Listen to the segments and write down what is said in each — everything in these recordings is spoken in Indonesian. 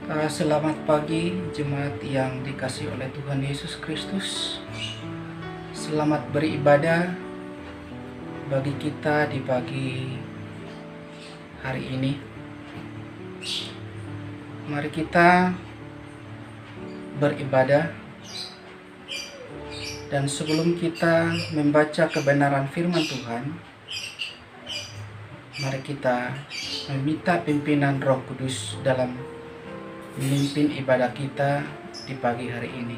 Selamat pagi jemaat yang dikasihi oleh Tuhan Yesus Kristus. Selamat beribadah bagi kita di pagi hari ini. Mari kita beribadah, dan sebelum kita membaca kebenaran firman Tuhan, mari kita meminta pimpinan Roh Kudus dalam memimpin ibadah kita di pagi hari ini.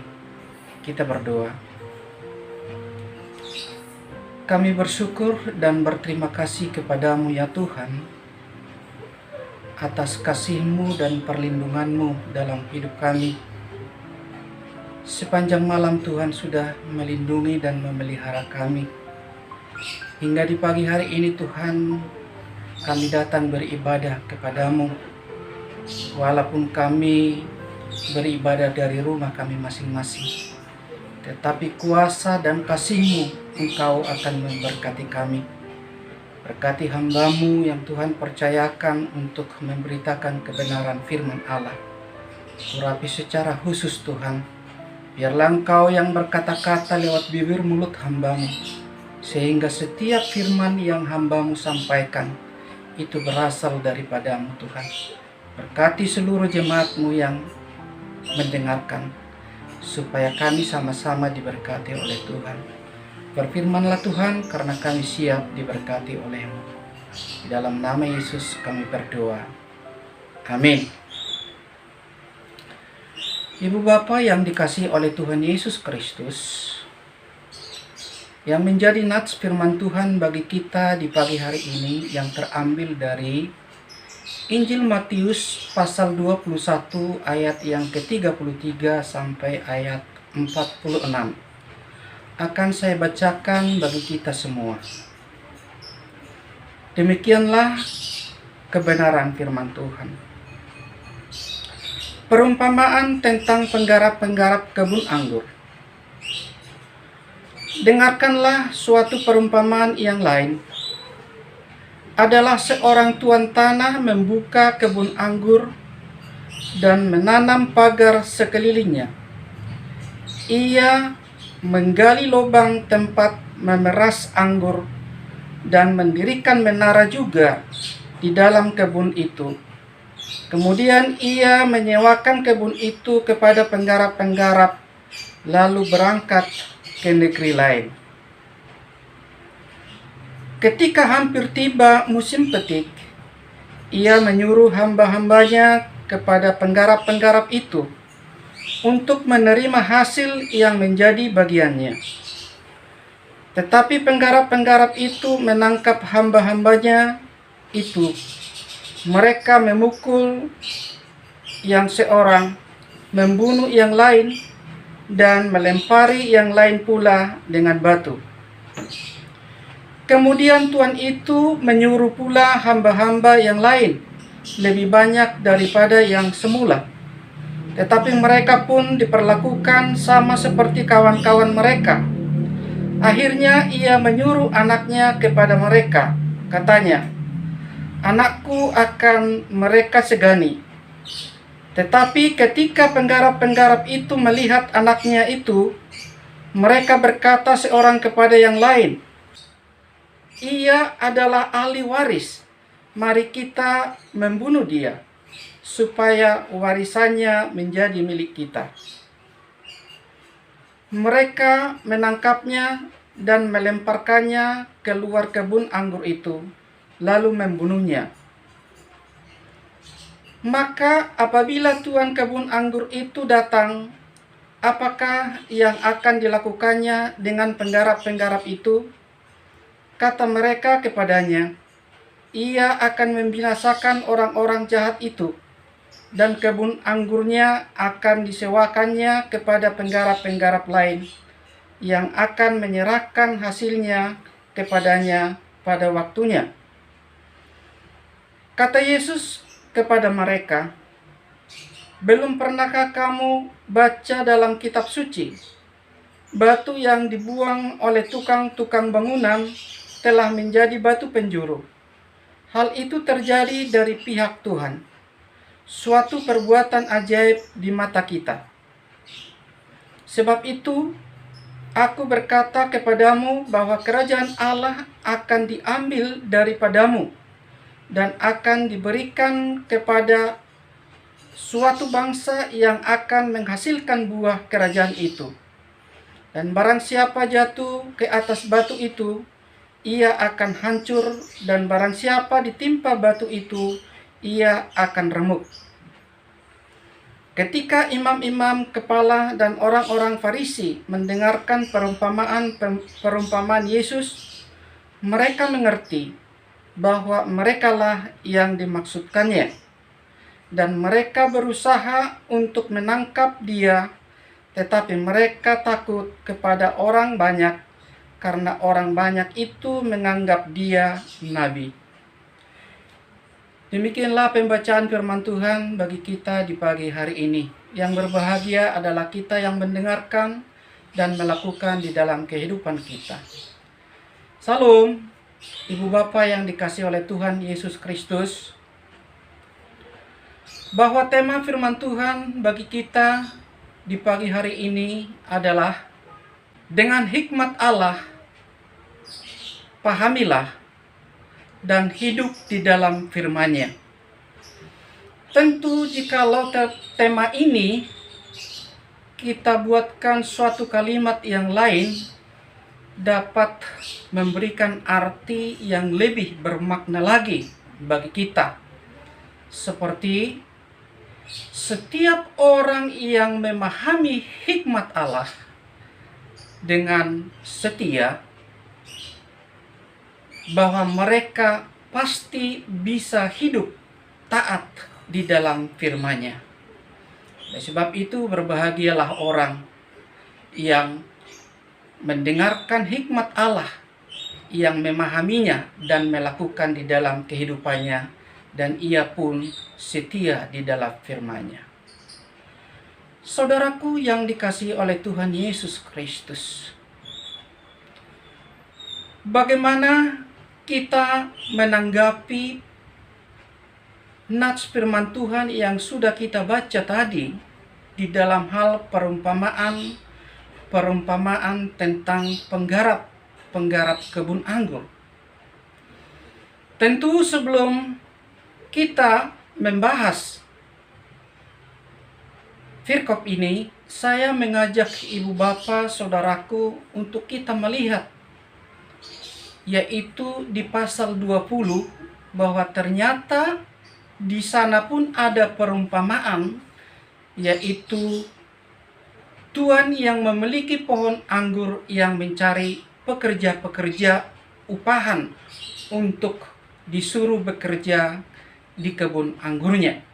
Kita berdoa. Kami bersyukur dan berterima kasih kepadamu ya Tuhan, atas kasih-Mu dan perlindungan-Mu dalam hidup kami. Sepanjang malam Tuhan sudah melindungi dan memelihara kami. Hingga di pagi hari ini Tuhan, kami datang beribadah kepadamu. Walaupun kami beribadah dari rumah kami masing-masing, tetapi kuasa dan kasih-Mu Engkau akan memberkati kami. Berkati hamba-Mu yang Tuhan percayakan untuk memberitakan kebenaran firman Allah. Urapi secara khusus Tuhan, biarlah Engkau yang berkata-kata lewat bibir mulut hamba-Mu, sehingga setiap firman yang hamba-Mu sampaikan itu berasal daripada-Mu Tuhan. Berkati seluruh jemaat-Mu yang mendengarkan, supaya kami sama-sama diberkati oleh Tuhan. Berfirmanlah Tuhan, karena kami siap diberkati oleh-Mu. Di dalam nama Yesus kami berdoa. Amin. Ibu Bapa yang dikasihi oleh Tuhan Yesus Kristus, yang menjadi nats firman Tuhan bagi kita di pagi hari ini yang terambil dari Injil Matius pasal 21 ayat yang ke-33 sampai ayat 46. Akan saya bacakan bagi kita semua. Demikianlah kebenaran firman Tuhan. Perumpamaan tentang penggarap-penggarap kebun anggur. Dengarkanlah suatu perumpamaan yang lain. Adalah seorang tuan tanah membuka kebun anggur dan menanam pagar sekelilingnya. Ia menggali lubang tempat memeras anggur dan mendirikan menara juga di dalam kebun itu. Kemudian ia menyewakan kebun itu kepada penggarap-penggarap, lalu berangkat ke negeri lain. Ketika hampir tiba musim petik, ia menyuruh hamba-hambanya kepada penggarap-penggarap itu untuk menerima hasil yang menjadi bagiannya. Tetapi penggarap-penggarap itu menangkap hamba-hambanya itu. Mereka memukul yang seorang, membunuh yang lain, dan melempari yang lain pula dengan batu. Kemudian tuan itu menyuruh pula hamba-hamba yang lain, lebih banyak daripada yang semula. Tetapi mereka pun diperlakukan sama seperti kawan-kawan mereka. Akhirnya ia menyuruh anaknya kepada mereka. Katanya, "Anakku akan mereka segani." Tetapi ketika penggarap-penggarap itu melihat anaknya itu, mereka berkata seorang kepada yang lain, "Ia adalah ahli waris. Mari kita membunuh dia, supaya warisannya menjadi milik kita." Mereka menangkapnya dan melemparkannya keluar kebun anggur itu, lalu membunuhnya. Maka apabila tuan kebun anggur itu datang, apakah yang akan dilakukannya dengan penggarap-penggarap itu? Kata mereka kepadanya, "Ia akan membinasakan orang-orang jahat itu, dan kebun anggurnya akan disewakannya kepada penggarap-penggarap lain, yang akan menyerahkan hasilnya kepadanya pada waktunya." Kata Yesus kepada mereka, "Belum pernahkah kamu baca dalam kitab suci, batu yang dibuang oleh tukang-tukang bangunan telah menjadi batu penjuru. Hal itu terjadi dari pihak Tuhan, suatu perbuatan ajaib di mata kita. Sebab itu, aku berkata kepadamu bahwa kerajaan Allah akan diambil daripadamu dan akan diberikan kepada suatu bangsa yang akan menghasilkan buah kerajaan itu. Dan barang siapa jatuh ke atas batu itu, ia akan hancur, dan barang siapa ditimpa batu itu, ia akan remuk. Ketika imam-imam kepala dan orang-orang Farisi mendengarkan perumpamaan Yesus, mereka mengerti bahwa merekalah yang dimaksudkannya, dan mereka berusaha untuk menangkap dia, tetapi mereka takut kepada orang banyak, karena orang banyak itu menganggap dia nabi. Demikianlah pembacaan firman Tuhan bagi kita di pagi hari ini. Yang berbahagia adalah kita yang mendengarkan dan melakukan di dalam kehidupan kita. Salam, Ibu Bapa yang dikasihi oleh Tuhan Yesus Kristus. Bahwa tema firman Tuhan bagi kita di pagi hari ini adalah dengan hikmat Allah, pahamilah dan hidup di dalam firman-Nya. Tentu jikalau tema ini kita buatkan suatu kalimat yang lain, dapat memberikan arti yang lebih bermakna lagi bagi kita. Seperti setiap orang yang memahami hikmat Allah dengan setia, bahwa mereka pasti bisa hidup taat di dalam firman-Nya. Oleh sebab itu berbahagialah orang yang mendengarkan hikmat Allah, yang memahaminya dan melakukan di dalam kehidupannya, dan ia pun setia di dalam firman-Nya. Saudaraku yang dikasihi oleh Tuhan Yesus Kristus, bagaimana kita menanggapi nats firman Tuhan yang sudah kita baca tadi di dalam hal perumpamaan tentang penggarap kebun anggur? Tentu sebelum kita membahas firkop ini, saya mengajak ibu bapa saudaraku untuk kita melihat, yaitu di pasal 20, bahwa ternyata di sana pun ada perumpamaan, yaitu tuan yang memiliki pohon anggur yang mencari pekerja-pekerja upahan untuk disuruh bekerja di kebun anggurnya.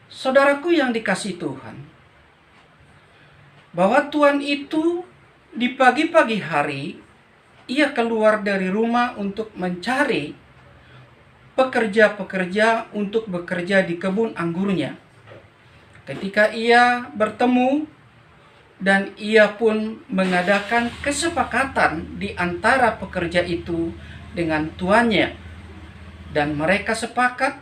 Saudaraku yang dikasihi Tuhan, bahwa tuan itu di pagi-pagi hari ia keluar dari rumah untuk mencari pekerja-pekerja untuk bekerja di kebun anggurnya. Ketika ia bertemu dan ia pun mengadakan kesepakatan di antara pekerja itu dengan tuannya, dan mereka sepakat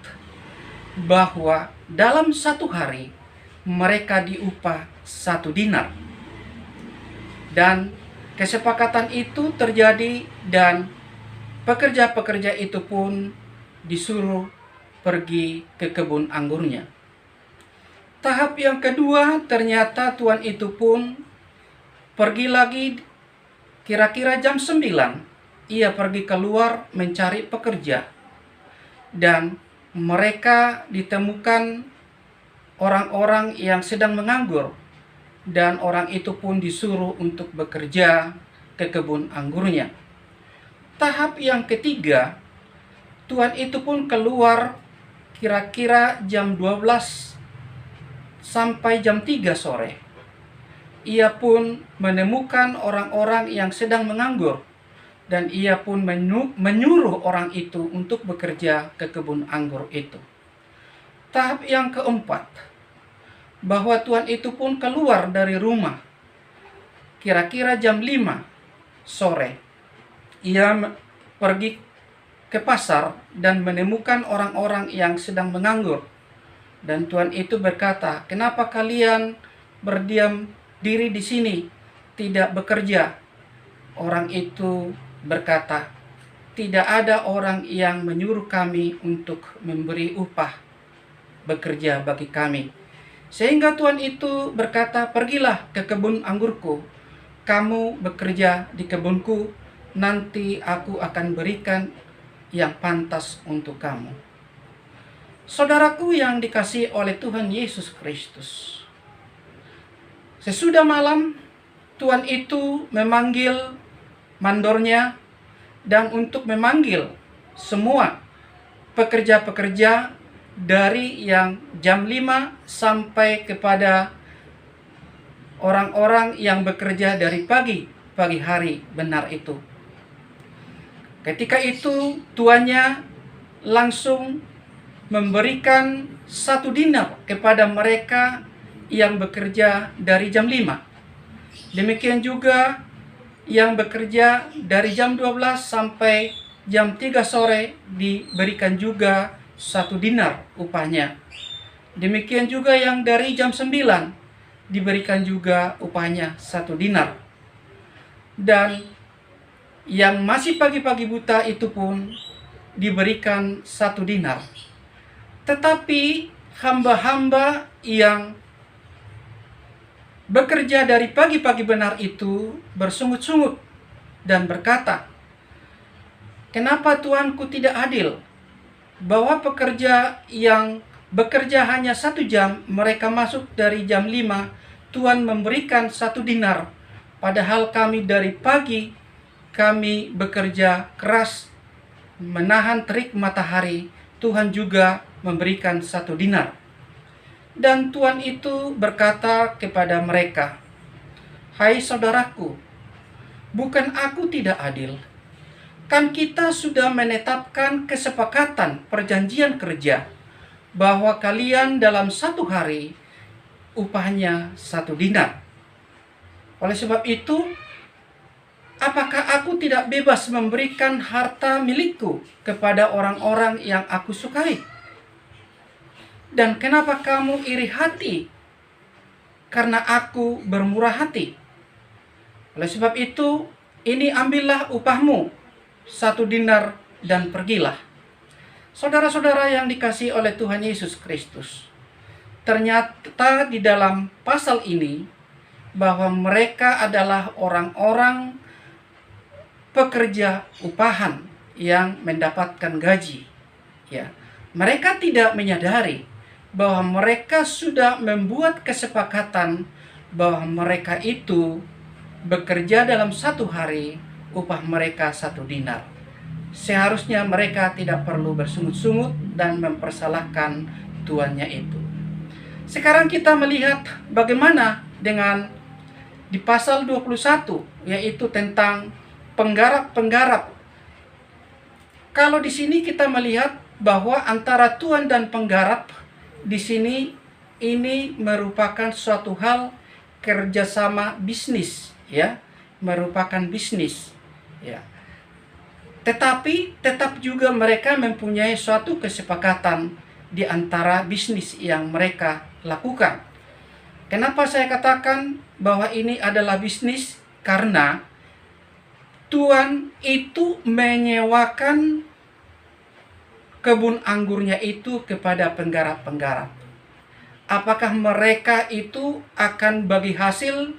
bahwa dalam satu hari mereka diupah 1 dinar. Dan kesepakatan itu terjadi, dan pekerja-pekerja itu pun disuruh pergi ke kebun anggurnya. Tahap yang kedua, ternyata tuan itu pun pergi lagi kira-kira jam 9. Ia pergi keluar mencari pekerja, dan mereka ditemukan orang-orang yang sedang menganggur, dan orang itu pun disuruh untuk bekerja ke kebun anggurnya. Tahap yang ketiga, tuan itu pun keluar kira-kira jam 12 sampai jam 3 sore. Ia pun menemukan orang-orang yang sedang menganggur, dan ia pun menyuruh orang itu untuk bekerja ke kebun anggur itu. Tahap yang keempat, bahwa tuan itu pun keluar dari rumah kira-kira jam 5 sore. Ia pergi ke pasar dan menemukan orang-orang yang sedang menganggur, Dan Tuan itu berkata, "Kenapa kalian berdiam diri di sini, tidak bekerja?" Orang itu berkata, "Tidak ada orang yang menyuruh kami untuk memberi upah bekerja bagi kami." Sehingga Tuan itu berkata, "Pergilah ke kebun anggurku, kamu bekerja di kebunku, nanti aku akan berikan yang pantas untuk kamu." Saudaraku yang dikasihi oleh Tuhan Yesus Kristus, sesudah malam Tuhan itu memanggil mandornya dan untuk memanggil semua pekerja-pekerja dari yang jam 5 sampai kepada orang-orang yang bekerja dari pagi hari benar itu. Ketika itu tuannya langsung memberikan 1 dinar kepada mereka yang bekerja dari jam 5. Demikian juga yang bekerja dari jam 12 sampai jam 3 sore diberikan juga 1 dinar upahnya. Demikian juga yang dari jam 9 diberikan juga upahnya 1 dinar. Dan yang masih pagi-pagi buta itu pun diberikan 1 dinar. Tetapi hamba-hamba yang bekerja dari pagi-pagi benar itu bersungut-sungut dan berkata, "Kenapa Tuanku tidak adil? Bahwa pekerja yang bekerja hanya 1 jam, mereka masuk dari jam 5, Tuhan memberikan 1 dinar. Padahal kami dari pagi, kami bekerja keras, menahan terik matahari, Tuhan juga memberikan 1 dinar." Dan Tuhan itu berkata kepada mereka, "Hai saudaraku, bukan aku tidak adil? Kan kita sudah menetapkan kesepakatan perjanjian kerja, bahwa kalian dalam 1 hari upahnya 1 dinar. Oleh sebab itu, apakah aku tidak bebas memberikan harta milikku kepada orang-orang yang aku sukai? Dan kenapa kamu iri hati karena aku bermurah hati? Oleh sebab itu, ini ambillah upahmu 1 dinar dan pergilah." Saudara-saudara yang dikasihi oleh Tuhan Yesus Kristus, ternyata di dalam pasal ini bahwa mereka adalah orang-orang pekerja upahan yang mendapatkan gaji. Ya, mereka tidak menyadari bahwa mereka sudah membuat kesepakatan bahwa mereka itu bekerja dalam 1 hari, upah mereka 1 dinar. Seharusnya mereka tidak perlu bersungut-sungut dan mempersalahkan tuannya itu. Sekarang kita melihat bagaimana dengan di pasal 21, yaitu tentang penggarap-penggarap. Kalau di sini kita melihat bahwa antara tuan dan penggarap di sini ini merupakan suatu hal kerjasama bisnis, ya, merupakan bisnis, ya. Tetapi tetap juga mereka mempunyai suatu kesepakatan di antara bisnis yang mereka lakukan. Kenapa saya katakan bahwa ini adalah bisnis? Karena tuan itu menyewakan kebun anggurnya itu kepada penggarap-penggarap. Apakah mereka itu akan bagi hasil?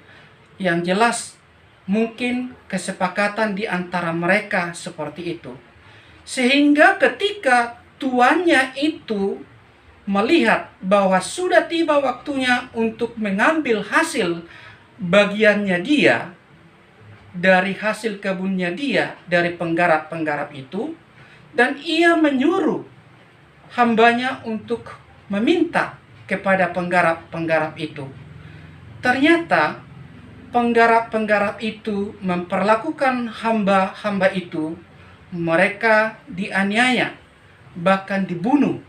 Yang jelas mungkin kesepakatan di antara mereka seperti itu. Sehingga ketika tuannya itu melihat bahwa sudah tiba waktunya untuk mengambil hasil bagiannya dia dari hasil kebunnya dia, dari penggarap-penggarap itu, dan ia menyuruh hambanya untuk meminta kepada penggarap-penggarap itu. Ternyata penggarap-penggarap itu memperlakukan hamba-hamba itu, mereka dianiaya, bahkan dibunuh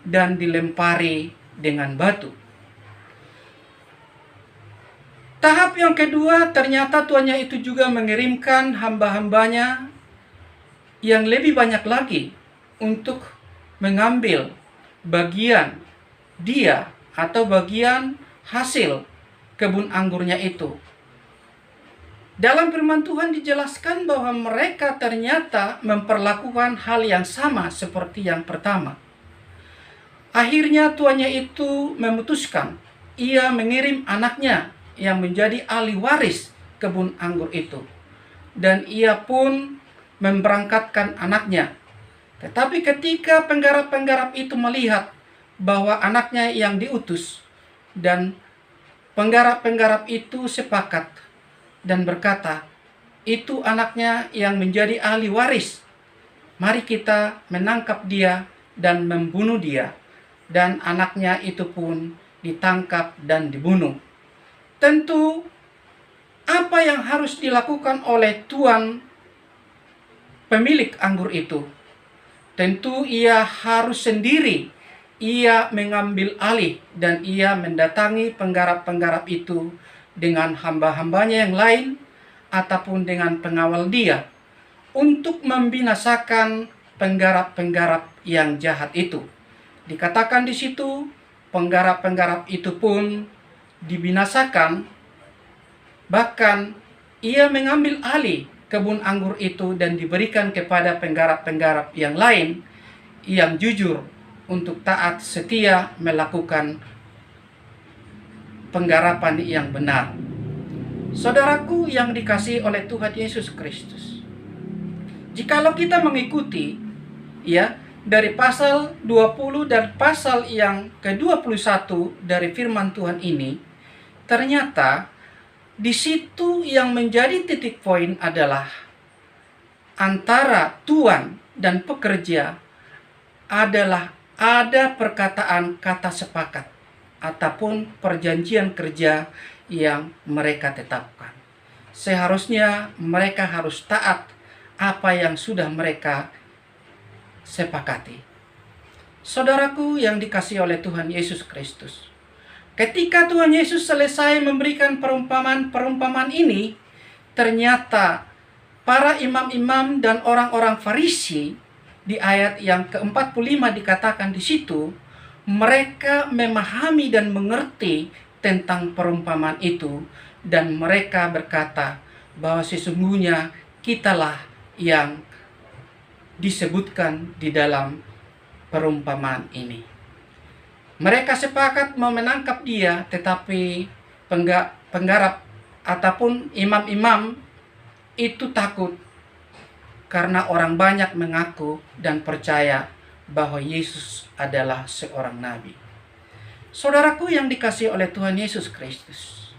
dan dilempari dengan batu. Tahap yang kedua, ternyata tuannya itu juga mengirimkan hamba-hambanya yang lebih banyak lagi untuk mengambil bagian dia atau bagian hasil kebun anggurnya itu. Dalam firman Tuhan dijelaskan bahwa mereka ternyata memperlakukan hal yang sama seperti yang pertama. Akhirnya tuannya itu memutuskan, ia mengirim anaknya yang menjadi ahli waris kebun anggur itu. Dan ia pun memberangkatkan anaknya. Tetapi ketika penggarap-penggarap itu melihat bahwa anaknya yang diutus, dan penggarap-penggarap itu sepakat dan berkata, itu anaknya yang menjadi ahli waris. Mari kita menangkap dia dan membunuh dia. Dan anaknya itu pun ditangkap dan dibunuh. Tentu apa yang harus dilakukan oleh tuan pemilik anggur itu? Tentu ia harus sendiri. Ia mengambil alih dan ia mendatangi penggarap-penggarap itu dengan hamba-hambanya yang lain ataupun dengan pengawal dia untuk membinasakan penggarap-penggarap yang jahat itu. Dikatakan di situ penggarap-penggarap itu pun dibinasakan, bahkan ia mengambil alih kebun anggur itu dan diberikan kepada penggarap-penggarap yang lain yang jujur untuk taat setia melakukan penggarapan yang benar. Saudaraku yang dikasihi oleh Tuhan Yesus Kristus, jikalau kita mengikuti dari pasal 20 dan pasal yang ke-21 dari firman Tuhan ini, ternyata di situ yang menjadi titik poin adalah antara tuan dan pekerja adalah ada perkataan kata sepakat ataupun perjanjian kerja yang mereka tetapkan. Seharusnya mereka harus taat apa yang sudah mereka sepakati. Saudaraku yang dikasihi oleh Tuhan Yesus Kristus, ketika Tuhan Yesus selesai memberikan perumpamaan ini, ternyata para imam-imam dan orang-orang Farisi di ayat yang ke-45 dikatakan di situ, mereka memahami dan mengerti tentang perumpamaan itu, dan mereka berkata bahwa sesungguhnya kitalah yang disebutkan di dalam perumpamaan ini. Mereka sepakat mau menangkap dia, tetapi penggarap ataupun imam-imam itu takut karena orang banyak mengaku dan percaya bahwa Yesus adalah seorang nabi. Saudaraku yang dikasihi oleh Tuhan Yesus Kristus,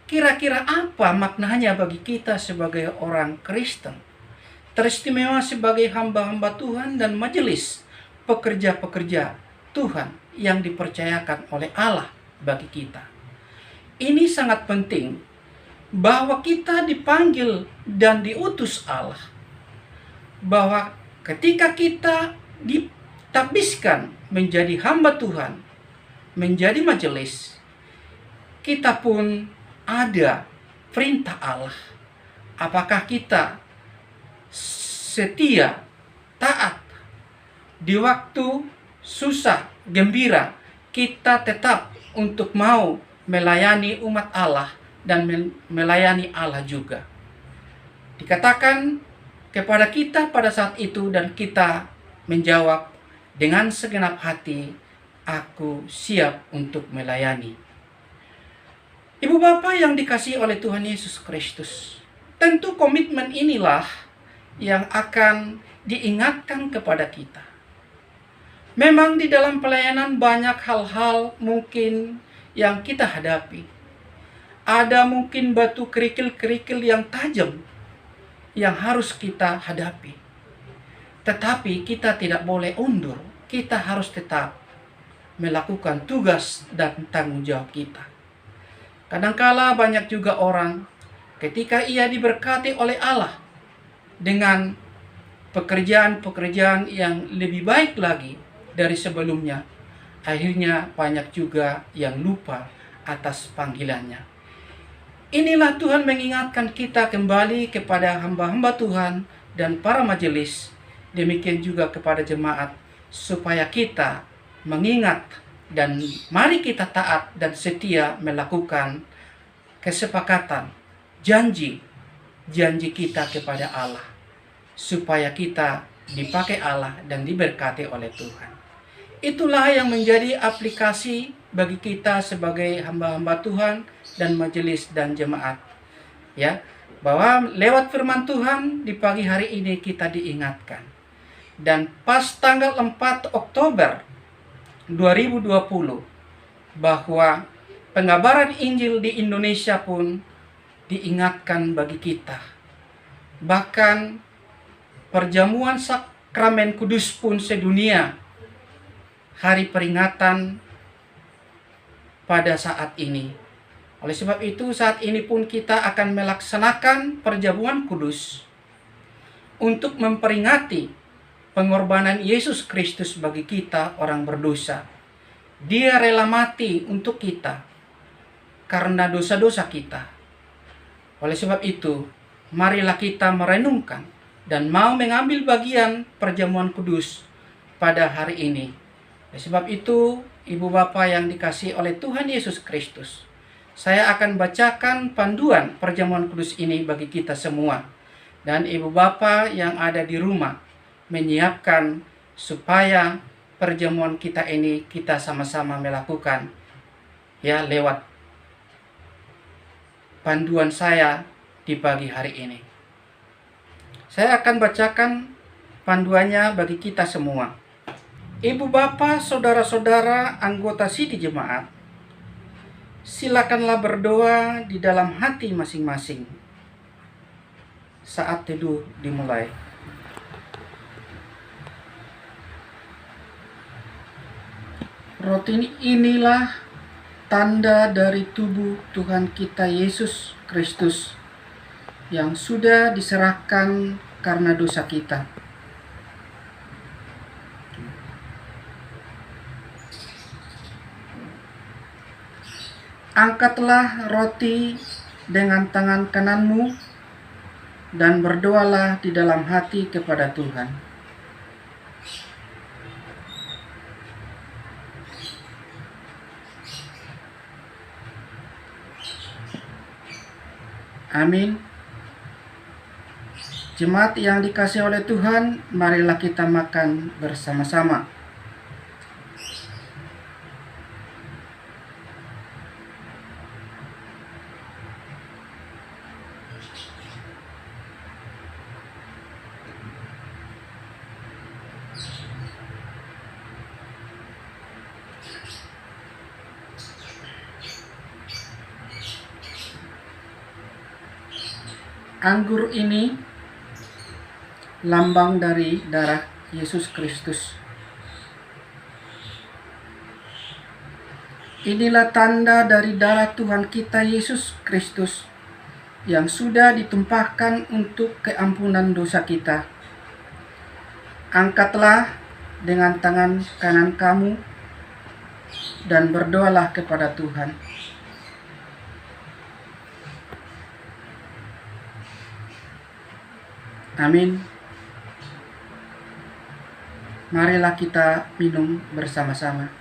kira-kira apa maknanya bagi kita sebagai orang Kristen, teristimewa sebagai hamba-hamba Tuhan dan majelis pekerja-pekerja Tuhan yang dipercayakan oleh Allah bagi kita? Ini sangat penting bahwa kita dipanggil dan diutus Allah, bahwa ketika kita ditabiskan menjadi hamba Tuhan, menjadi majelis, kita pun ada perintah Allah. Apakah kita setia, taat di waktu susah, gembira, kita tetap untuk mau melayani umat Allah dan melayani Allah juga. Dikatakan kepada kita pada saat itu dan kita menjawab dengan segenap hati, aku siap untuk melayani. Ibu bapak yang dikasihi oleh Tuhan Yesus Kristus, tentu komitmen inilah yang akan diingatkan kepada kita. Memang di dalam pelayanan banyak hal-hal mungkin yang kita hadapi. Ada mungkin batu kerikil-kerikil yang tajam yang harus kita hadapi. Tetapi kita tidak boleh undur. Kita harus tetap melakukan tugas dan tanggung jawab kita. Kadangkala banyak juga orang ketika ia diberkati oleh Allah dengan pekerjaan-pekerjaan yang lebih baik lagi dari sebelumnya, akhirnya banyak juga yang lupa atas panggilannya. Inilah Tuhan mengingatkan kita kembali kepada hamba-hamba Tuhan dan para majelis, demikian juga kepada jemaat, supaya kita mengingat Dan mari kita taat dan setia melakukan kesepakatan, janji kita kepada Allah, supaya kita dipakai Allah dan diberkati oleh Tuhan. Itulah yang menjadi aplikasi bagi kita sebagai hamba-hamba Tuhan dan majelis dan jemaat. Ya, bahwa lewat firman Tuhan di pagi hari ini kita diingatkan. Dan pas tanggal 4 Oktober 2020 bahwa pengabaran Injil di Indonesia pun diingatkan bagi kita. Bahkan perjamuan sakramen kudus pun sedunia hari peringatan pada saat ini. Oleh sebab itu saat ini pun kita akan melaksanakan perjamuan kudus untuk memperingati pengorbanan Yesus Kristus bagi kita orang berdosa. Dia rela mati untuk kita karena dosa-dosa kita. Oleh sebab itu, marilah kita merenungkan dan mau mengambil bagian perjamuan kudus pada hari ini. Oleh sebab itu, Ibu Bapa yang dikasihi oleh Tuhan Yesus Kristus, saya akan bacakan panduan perjamuan kudus ini bagi kita semua. Dan Ibu Bapa yang ada di rumah menyiapkan supaya perjamuan kita ini kita sama-sama melakukan ya lewat panduan saya di pagi hari ini. Saya akan bacakan panduannya bagi kita semua. Ibu Bapak, saudara-saudara, anggota Siti Jemaat, silakanlah berdoa di dalam hati masing-masing. Saat teduh dimulai. Roti inilah tanda dari tubuh Tuhan kita Yesus Kristus yang sudah diserahkan karena dosa kita. Angkatlah roti dengan tangan kananmu dan berdoalah di dalam hati kepada Tuhan. Amin. Jemaat yang dikasihi oleh Tuhan, marilah kita makan bersama-sama. Anggur ini lambang dari darah Yesus Kristus. Inilah tanda dari darah Tuhan kita Yesus Kristus yang sudah ditumpahkan untuk keampunan dosa kita. Angkatlah dengan tangan kanan kamu dan berdoalah kepada Tuhan. Amin. Marilah kita minum bersama-sama.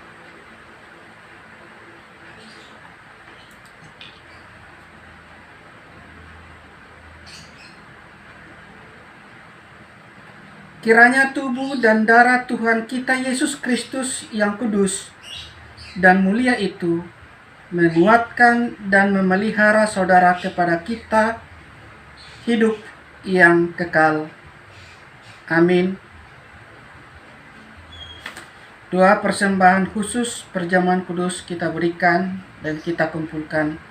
Kiranya tubuh dan darah Tuhan kita Yesus Kristus yang kudus dan mulia itu menguatkan dan memelihara saudara kepada kita hidup yang kekal. Amin. Doa persembahan khusus perjamuan kudus kita berikan dan kita kumpulkan.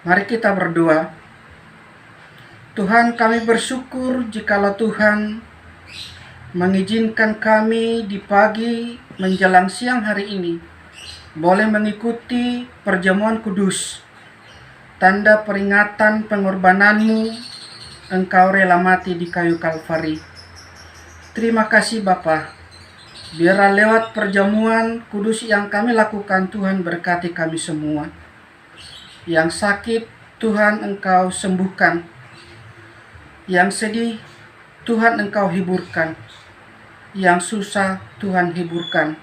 Mari kita berdoa. Tuhan, kami bersyukur jikalau Tuhan mengizinkan kami di pagi menjelang siang hari ini boleh mengikuti perjamuan kudus, tanda peringatan pengorbananmu, Engkau rela mati di kayu Kalvari. Terima kasih Bapa. Biarlah lewat perjamuan kudus yang kami lakukan, Tuhan berkati kami semua. Yang sakit, Tuhan Engkau sembuhkan. Yang sedih, Tuhan Engkau hiburkan. yang susah Tuhan hiburkan,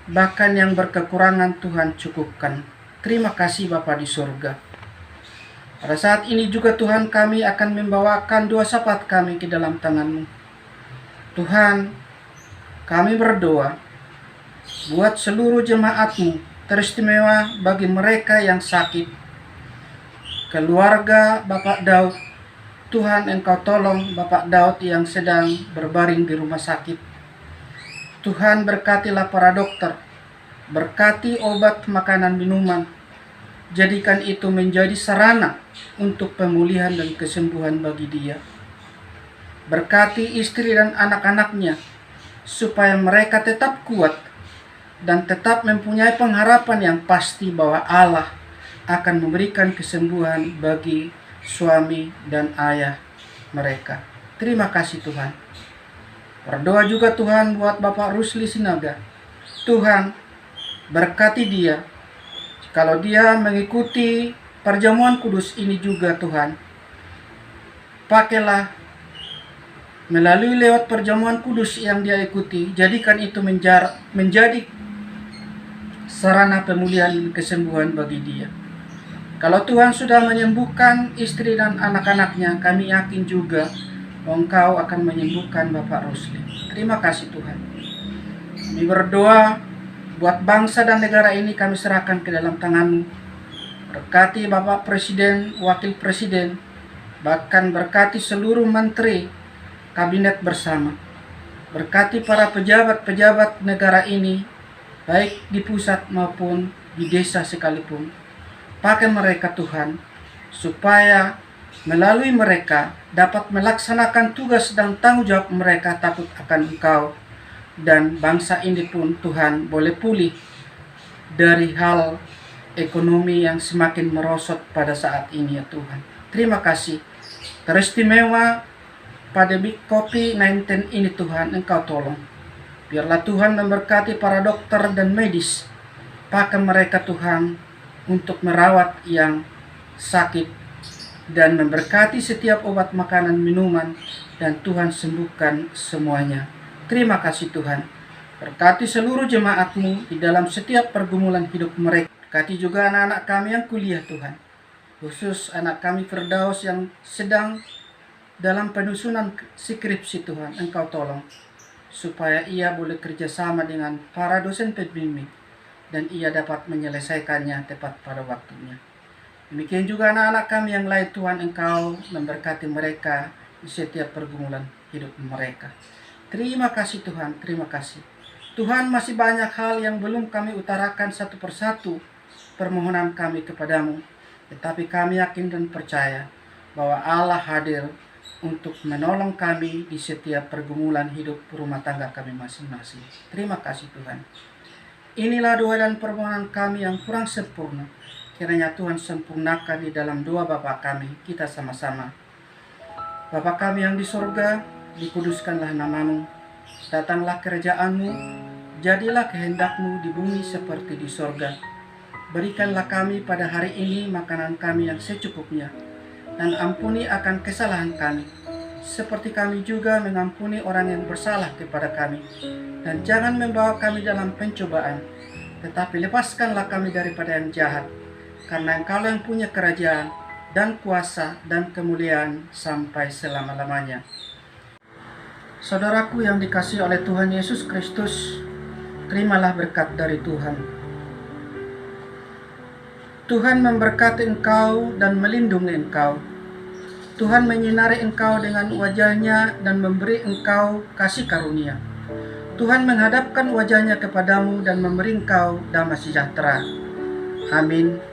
bahkan yang berkekurangan Tuhan cukupkan. Terima kasih Bapa di surga. Pada saat ini juga Tuhan, kami akan membawakan doa syafaat kami ke dalam tangan-Mu. Tuhan, kami berdoa buat seluruh jemaat-Mu, teristimewa bagi mereka yang sakit. Keluarga Bapak Daud, Tuhan Engkau tolong Bapak Daud yang sedang berbaring di rumah sakit. Tuhan berkatilah para dokter, berkati obat, makanan, minuman. Jadikan itu menjadi sarana untuk pemulihan dan kesembuhan bagi dia. Berkati istri dan anak-anaknya, supaya mereka tetap kuat dan tetap mempunyai pengharapan yang pasti bahwa Allah akan memberikan kesembuhan bagi suami dan ayah mereka. Terima kasih Tuhan. Berdoa juga Tuhan buat Bapak Rusli Sinaga. Tuhan, berkati dia. Kalau dia mengikuti perjamuan kudus ini juga Tuhan, pakailah melalui lewat perjamuan kudus yang dia ikuti, jadikan itu menjadi sarana pemulihan dan kesembuhan bagi dia. Kalau Tuhan sudah menyembuhkan istri dan anak-anaknya, kami yakin juga Engkau akan menyembuhkan Bapak Rusli. Terima kasih Tuhan. Kami berdoa buat bangsa dan negara ini, kami serahkan ke dalam tangan-Mu. Berkati Bapak Presiden, Wakil Presiden, bahkan berkati seluruh menteri, kabinet bersama. Berkati para pejabat-pejabat negara ini, baik di pusat maupun di desa sekalipun. Pakai mereka Tuhan, supaya melalui mereka dapat melaksanakan tugas dan tanggung jawab mereka takut akan Engkau. Dan bangsa ini pun Tuhan boleh pulih dari hal ekonomi yang semakin merosot pada saat ini ya Tuhan. Terima kasih. Teristimewa pada COVID-19 ini Tuhan, Engkau tolong. Biarlah Tuhan memberkati para dokter dan medis. Pakai mereka Tuhan untuk merawat yang sakit dan memberkati setiap obat, makanan, minuman, dan Tuhan sembuhkan semuanya. Terima kasih Tuhan. Berkati seluruh jemaat-Mu di dalam setiap pergumulan hidup mereka. Berkati juga anak-anak kami yang kuliah Tuhan. Khusus anak kami Firdaus yang sedang dalam penyusunan skripsi Tuhan. Engkau tolong supaya ia boleh kerjasama dengan para dosen pembimbing dan ia dapat menyelesaikannya tepat pada waktunya. Demikian juga anak-anak kami yang lain Tuhan, Engkau memberkati mereka di setiap pergumulan hidup mereka. Terima kasih Tuhan, terima kasih. Tuhan, masih banyak hal yang belum kami utarakan satu persatu permohonan kami kepadamu. Tetapi kami yakin dan percaya bahwa Allah hadir untuk menolong kami di setiap pergumulan hidup rumah tangga kami masing-masing. Terima kasih Tuhan. Inilah doa dan permohonan kami yang kurang sempurna. Kiranya Tuhan sempurnakan di dalam doa Bapa kami, kita sama-sama. Bapa kami yang di sorga, dikuduskanlah nama-Mu, datanglah kerajaan-Mu, jadilah kehendak-Mu di bumi seperti di sorga. Berikanlah kami pada hari ini makanan kami yang secukupnya, dan ampuni akan kesalahan kami, seperti kami juga mengampuni orang yang bersalah kepada kami. Dan jangan membawa kami dalam pencobaan, tetapi lepaskanlah kami daripada yang jahat, karena Engkau yang punya kerajaan, dan kuasa, dan kemuliaan sampai selama-lamanya. Saudaraku yang dikasihi oleh Tuhan Yesus Kristus, terimalah berkat dari Tuhan. Tuhan memberkati engkau dan melindungi engkau. Tuhan menyinari engkau dengan wajah-Nya dan memberi engkau kasih karunia. Tuhan menghadapkan wajah-Nya kepadamu dan memberi engkau damai sejahtera. Amin.